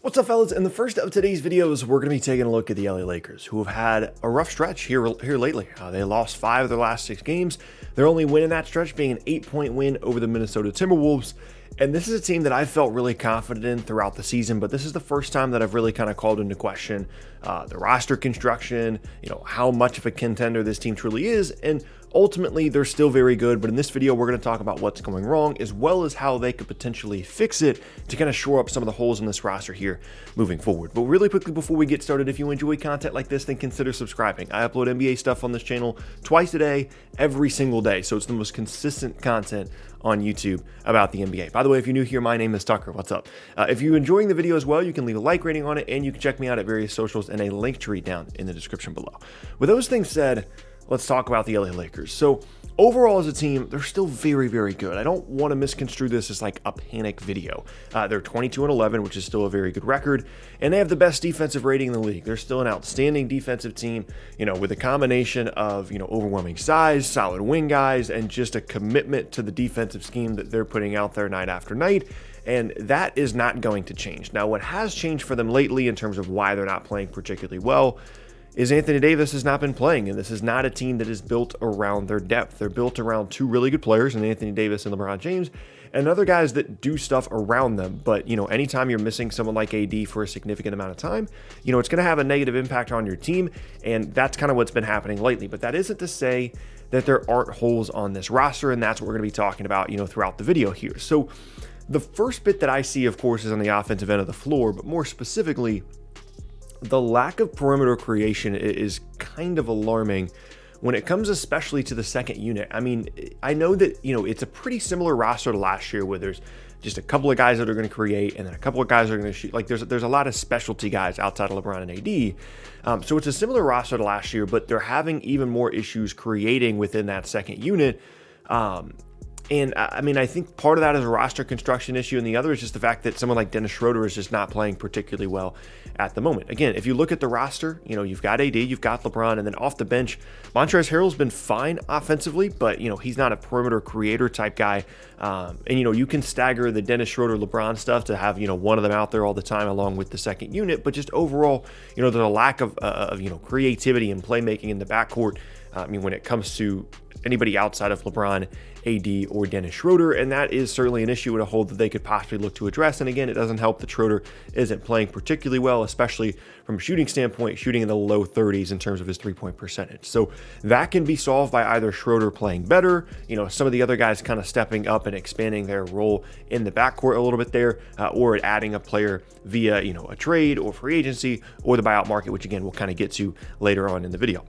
What's up, fellas? In the first of today's videos, we're going to be taking a look at the LA Lakers, who have had a rough stretch here lately. They lost 5 of their last 6 games. Their only win in that stretch being an 8-point win over the Minnesota Timberwolves. And this is a team that I felt really confident in throughout the season, but this is the first time that I've really kind of called into question the roster construction, how much of a contender this team truly is, and ultimately they're still very good. But in this video, we're going to talk about what's going wrong, as well as how they could potentially fix it to kind of shore up some of the holes in this roster here moving forward. But really quickly before we get started, if you enjoy content like this, then consider subscribing. I upload NBA stuff on this channel twice a day, every single day, so it's the most consistent content on YouTube about the NBA. By the way, if you're new here, my name is Tucker. What's up? If you're enjoying the video as well, you can leave a like rating on it, and you can check me out at various socials and a link tree down in the description below. With those things said, let's talk about the LA Lakers. So overall as a team, they're still very, very good. I don't want to misconstrue this as like a panic video. They're 22-11, which is still a very good record, and they have the best defensive rating in the league. They're still an outstanding defensive team, with a combination of, overwhelming size, solid wing guys, and just a commitment to the defensive scheme that they're putting out there night after night. And that is not going to change. Now, what has changed for them lately in terms of why they're not playing particularly well is Anthony Davis has not been playing, and this is not a team that is built around their depth. They're built around 2 really good players in Anthony Davis and LeBron James, and other guys that do stuff around them. But, anytime you're missing someone like AD for a significant amount of time, it's going to have a negative impact on your team, and that's kind of what's been happening lately. But that isn't to say that there aren't holes on this roster, and that's what we're going to be talking about, throughout the video here. So the first bit that I see, of course, is on the offensive end of the floor, but more specifically, the lack of perimeter creation is kind of alarming when it comes especially to the second unit. I mean, I know that, it's a pretty similar roster to last year where there's just a couple of guys that are going to create and then a couple of guys that are going to shoot. Like there's a lot of specialty guys outside of LeBron and AD. So it's a similar roster to last year, but they're having even more issues creating within that second unit. And I mean, I think part of that is a roster construction issue, and the other is just the fact that someone like Dennis Schroeder is just not playing particularly well at the moment. Again, if you look at the roster, you've got AD, you've got LeBron, and then off the bench, Montrezl Harrell's been fine offensively, but, he's not a perimeter creator type guy. And, you can stagger the Dennis Schroeder, LeBron stuff to have, one of them out there all the time along with the second unit, but just overall, there's a lack of creativity and playmaking in the backcourt. When it comes to anybody outside of LeBron, AD, or Dennis Schroeder, and that is certainly an issue and a hole that they could possibly look to address. And again, it doesn't help that Schroeder isn't playing particularly well, especially from a shooting standpoint, shooting in the low 30s in terms of his 3-point percentage. So that can be solved by either Schroeder playing better, some of the other guys kind of stepping up and expanding their role in the backcourt a little bit there, or adding a player via, a trade or free agency or the buyout market, which again, we'll kind of get to later on in the video.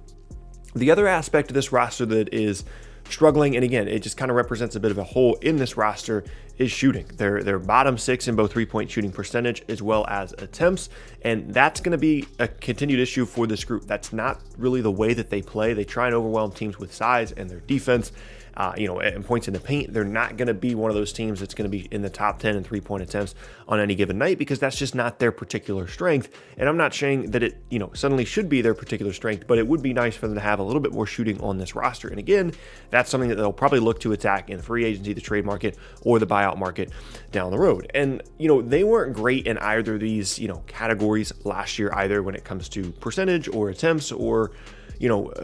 The other aspect of this roster that is struggling, and again, it just kind of represents a bit of a hole in this roster, is shooting. They're bottom 6 in both 3-point shooting percentage as well as attempts, and that's going to be a continued issue for this group. That's not really the way that they play. They try and overwhelm teams with size and their defense. And points in the paint. They're not going to be one of those teams that's going to be in the top 10 in 3-point attempts on any given night, because that's just not their particular strength. And I'm not saying that it, suddenly should be their particular strength, but it would be nice for them to have a little bit more shooting on this roster. And again, that's something that they'll probably look to attack in the free agency, the trade market, or the buyout market down the road. And, they weren't great in either of these, categories last year either when it comes to percentage or attempts or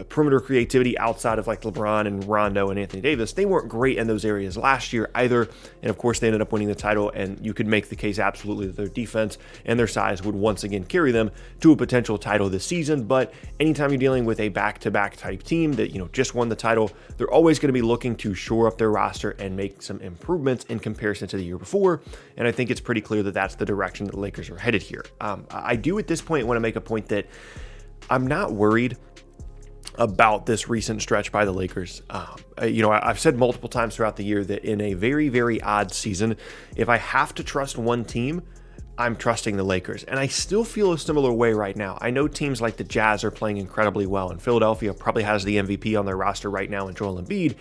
perimeter creativity outside of like LeBron and Rondo and Anthony Davis. They weren't great in those areas last year either. And of course, they ended up winning the title, and you could make the case absolutely that their defense and their size would once again carry them to a potential title this season. But anytime you're dealing with a back-to-back type team that, just won the title, they're always going to be looking to shore up their roster and make some improvements in comparison to the year before. And I think it's pretty clear that that's the direction that the Lakers are headed here. I do at this point want to make a point that I'm not worried about this recent stretch by the Lakers. I've said multiple times throughout the year that in a very, very odd season, if I have to trust one team, I'm trusting the Lakers. And I still feel a similar way right now. I know teams like the Jazz are playing incredibly well, and Philadelphia probably has the MVP on their roster right now in Joel Embiid.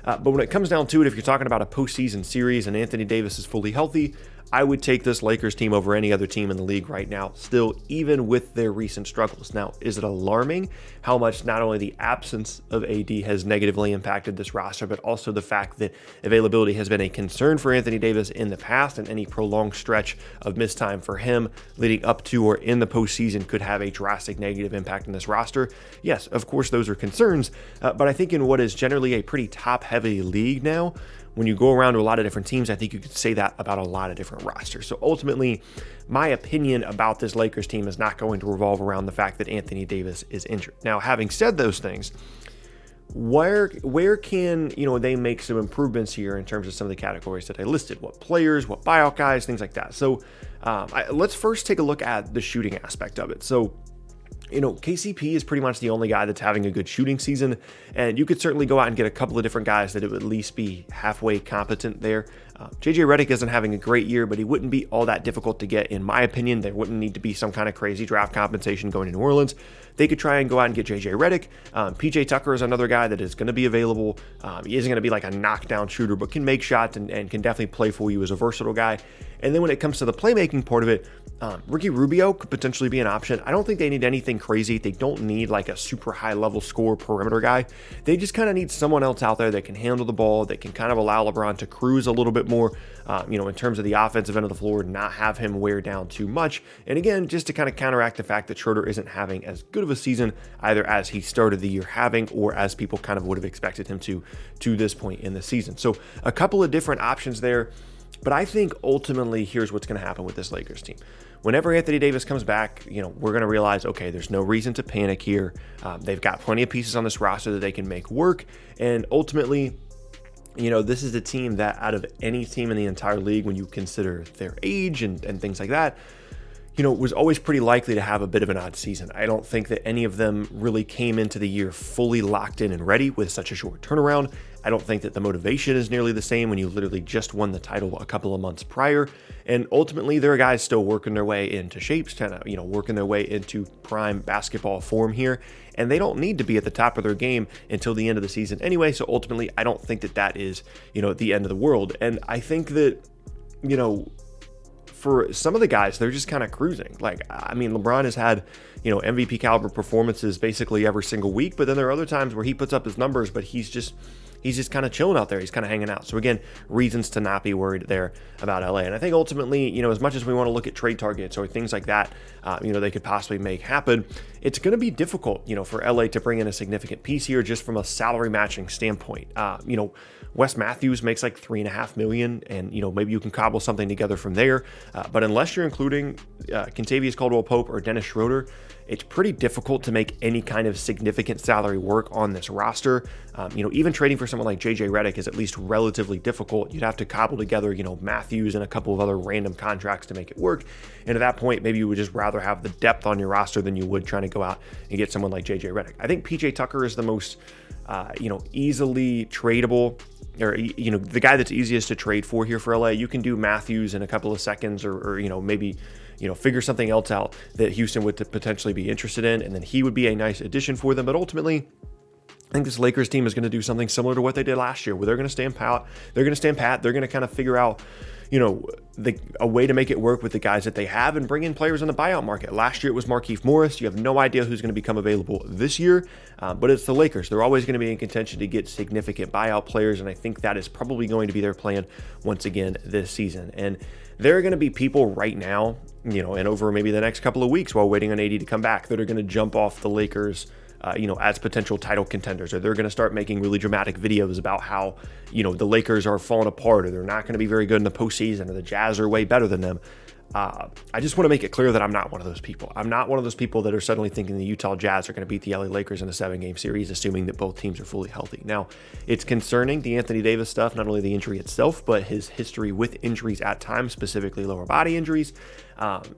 But when it comes down to it, if you're talking about a postseason series and Anthony Davis is fully healthy, I would take this Lakers team over any other team in the league right now, still, even with their recent struggles. Now, is it alarming how much not only the absence of AD has negatively impacted this roster, but also the fact that availability has been a concern for Anthony Davis in the past, and any prolonged stretch of missed time for him leading up to or in the postseason could have a drastic negative impact on this roster? Yes, of course, those are concerns, but I think in what is generally a pretty top-heavy league now, when you go around to a lot of different teams, I think you could say that about a lot of different rosters. So ultimately, my opinion about this Lakers team is not going to revolve around the fact that Anthony Davis is injured. Now, having said those things, where can they make some improvements here in terms of some of the categories that I listed? What players, what buyout guys, things like that. So let's first take a look at the shooting aspect of it. So KCP is pretty much the only guy that's having a good shooting season, and you could certainly go out and get a couple of different guys that would at least be halfway competent there. JJ Redick isn't having a great year, but he wouldn't be all that difficult to get, in my opinion. There wouldn't need to be some kind of crazy draft compensation going to New Orleans. They could try and go out and get JJ Redick. PJ Tucker is another guy that is going to be available. He isn't going to be like a knockdown shooter, but can make shots and can definitely play for you as a versatile guy. And then when it comes to the playmaking part of it, Ricky Rubio could potentially be an option. I don't think they need anything crazy. They don't need like a super high level score perimeter guy. They just kind of need someone else out there that can handle the ball, that can kind of allow LeBron to cruise a little bit more, in terms of the offensive end of the floor, not have him wear down too much. And again, just to kind of counteract the fact that Schroeder isn't having as good of a season either as he started the year having, or as people kind of would have expected him to this point in the season. So a couple of different options there. But I think ultimately, here's what's going to happen with this Lakers team. Whenever Anthony Davis comes back, we're going to realize, okay, there's no reason to panic here. They've got plenty of pieces on this roster that they can make work. And ultimately, this is a team that out of any team in the entire league, when you consider their age and things like that, was always pretty likely to have a bit of an odd season. I don't think that any of them really came into the year fully locked in and ready with such a short turnaround. I don't think that the motivation is nearly the same when you literally just won the title a couple of months prior. And ultimately, there are guys still working their way into shapes, kind of, working their way into prime basketball form here. And they don't need to be at the top of their game until the end of the season anyway. So ultimately, I don't think that is, the end of the world. And I think that, for some of the guys, they're just kind of cruising. LeBron has had, MVP caliber performances basically every single week, but then there are other times where he puts up his numbers, but he's just kind of chilling out there. He's kind of hanging out. So again, reasons to not be worried there about LA. And I think ultimately, as much as we want to look at trade targets or things like that, they could possibly make happen, it's going to be difficult, for LA to bring in a significant piece here just from a salary matching standpoint. Wes Matthews makes like $3.5 million, and maybe you can cobble something together from there. But unless you're including Kentavious Caldwell-Pope or Dennis Schroeder, it's pretty difficult to make any kind of significant salary work on this roster. Even trading for someone like JJ Redick is at least relatively difficult. You'd have to cobble together, Matthews and a couple of other random contracts to make it work. And at that point, maybe you would just rather have the depth on your roster than you would trying to go out and get someone like JJ Redick. I think PJ Tucker is the most, easily tradable, or, the guy that's easiest to trade for here for LA. You can do Matthews in a couple of seconds, or maybe, figure something else out that Houston would potentially be interested in, and then he would be a nice addition for them. But ultimately, I think this Lakers team is going to do something similar to what they did last year, where they're going to stand pat. They're going to stand pat. They're going to kind of figure out, a way to make it work with the guys that they have and bring in players in the buyout market. Last year it was Markieff Morris. You have no idea who's going to become available this year, but it's the Lakers. They're always going to be in contention to get significant buyout players, and I think that is probably going to be their plan once again this season. And there are going to be people right now, and over maybe the next couple of weeks while waiting on AD to come back, that are going to jump off the Lakers as potential title contenders, or they're going to start making really dramatic videos about how, the Lakers are falling apart, or they're not going to be very good in the postseason, or the Jazz are way better than them. I just want to make it clear that I'm not one of those people. I'm not one of those people that are suddenly thinking the Utah Jazz are going to beat the LA Lakers in a 7-game series, assuming that both teams are fully healthy. Now, it's concerning, the Anthony Davis stuff, not only the injury itself, but his history with injuries at times, specifically lower body injuries.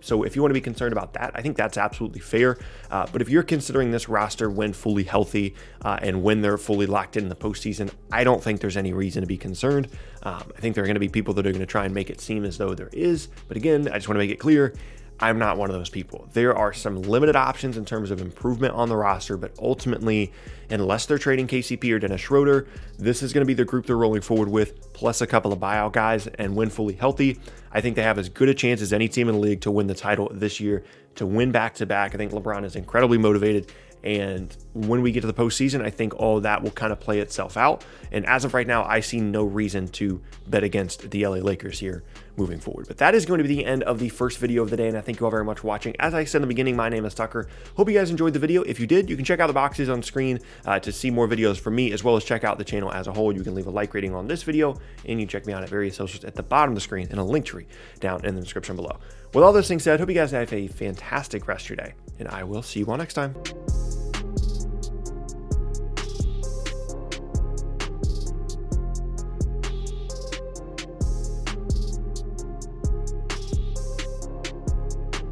So if you want to be concerned about that, I think that's absolutely fair. But if you're considering this roster when fully healthy and when they're fully locked in the postseason, I don't think there's any reason to be concerned. I think there are going to be people that are going to try and make it seem as though there is. But again, I just want to make it clear, I'm not one of those people. There are some limited options in terms of improvement on the roster, but ultimately, unless they're trading KCP or Dennis Schroeder, this is going to be the group they're rolling forward with, plus a couple of buyout guys, and when fully healthy, I think they have as good a chance as any team in the league to win the title this year, to win back-to-back. I think LeBron is incredibly motivated, and when we get to the postseason, I think all that will kind of play itself out. And as of right now, I see no reason to bet against the LA Lakers here moving forward. But that is going to be the end of the first video of the day, and I thank you all very much for watching. As I said in the beginning, my name is Tucker. Hope you guys enjoyed the video. If you did, you can check out the boxes on screen to see more videos from me, as well as check out the channel as a whole. You can leave a like rating on this video, and you can check me out at various socials at the bottom of the screen and a link tree down in the description below. With all those things said, hope you guys have a fantastic rest of your day, and I will see you all next time.